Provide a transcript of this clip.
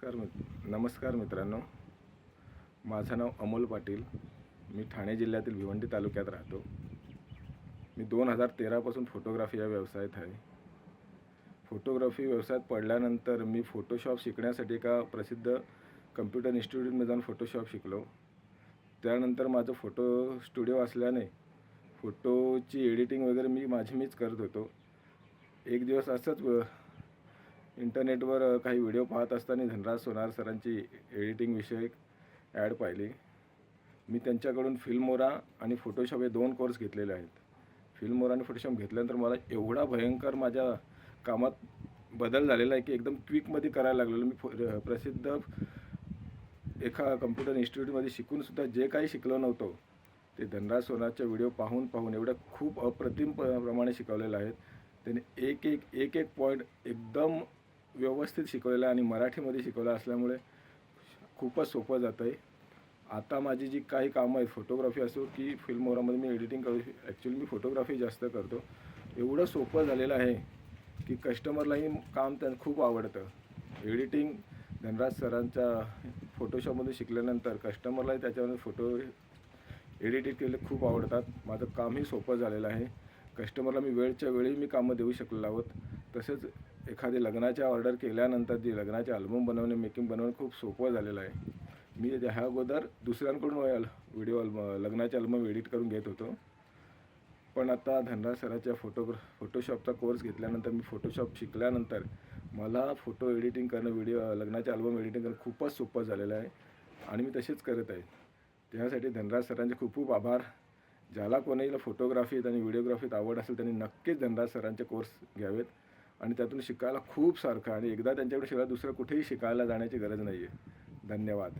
नमस्कार मित्रांनो, माझं नाव अमोल पाटील. मी ठाणे जिल्ह्यातील भिवंडी तालुक्यात राहतो. मी 2013 पासून फोटोग्राफी या व्यवसायात आहे. फोटोग्राफी व्यवसायात पडल्यानंतर मी फोटोशॉप शिकण्यासाठी एका प्रसिद्ध कम्प्युटर इन्स्टिट्यूटमध्ये जाऊन फोटोशॉप शिकलो. त्यानंतर माझं फोटो स्टुडिओ असल्याने फोटोची एडिटिंग वगैरे मीच करत होतो. एक दिवस असंच इंटरनेटवर काही व्हिडिओ पाहत असताना धनराज सोनार सरांची एडिटिंग विषयक ॲड पाहिली. मी त्यांच्याकडून फिल्मोरा आणि फोटोशॉप हे 2 कोर्स घेतलेले आहेत. फिल्मोरा आणि फोटोशॉप घेतल्यानंतर मला एवढा भयंकर माझ्या कामात बदल झालेला आहे की एकदम क्विकमध्ये करायला लागलेलो. मी प्रसिद्ध एका कम्प्युटर इन्स्टिट्यूटमध्ये शिकूनसुद्धा जे काही शिकलो नव्हतो ते धनराज सोनारचे व्हिडिओ पाहून एवढं खूप अप्रतिम प्रमाणे शिकवलेलं आहे. त्याने एक पॉईंट एकदम व्यवस्थित शिकवलेला आणि मराठीमध्ये शिकवलं असल्यामुळे खूपच सोपं जातं आहे. आता माझी जी काही कामं आहेत, फोटोग्राफी असो की फिल्मोरामध्ये मी एडिटिंग करू, ॲक्च्युली मी फोटोग्राफी जास्त करतो. एवढं सोपं झालेलं आहे की कस्टमरलाही काम त्यांना खूप आवडतं. एडिटिंग धनराज सरांच्या फोटोशॉपमध्ये शिकल्यानंतर कस्टमरलाही त्याच्यामध्ये फोटो एडिट केले खूप आवडतात. माझं कामही सोपं झालेलं आहे. कस्टमरला मी वेळच्या वेळी कामं देऊ शकलेलो आहोत. तसेच एखादी लग्नाच्या ऑर्डर केल्यानंतर ती लग्नाचे अल्बम बनवणे, मेकिंग बनवणे खूप सोपं झालेलं आहे. मी ह्या अगोदर दुसऱ्यांकडून लग्नाचे अल्बम एडिट करून घेत होतो. पण आता धनराज सरांच्या फोटोशॉपचा कोर्स घेतल्यानंतर, मी फोटोशॉप शिकल्यानंतर मला फोटो एडिटिंग करणं, लग्नाचे अल्बम एडिटिंग करणं खूपच सोपं झालेलं आहे आणि मी तसेच करत आहे. त्यासाठी धनराज सरांचे खूप आभार. ज्याला कोणाला फोटोग्राफीत आणि व्हिडिओग्राफीत आवड असेल त्यांनी नक्कीच धनराज सरांचे कोर्स घ्यावेत आणि त्यातून शिकायला खूप सारखं, आणि एकदा त्यांच्याकडे शिकायला दुसरं कुठेही शिकायला जाण्याची गरज नाही आहे. धन्यवाद.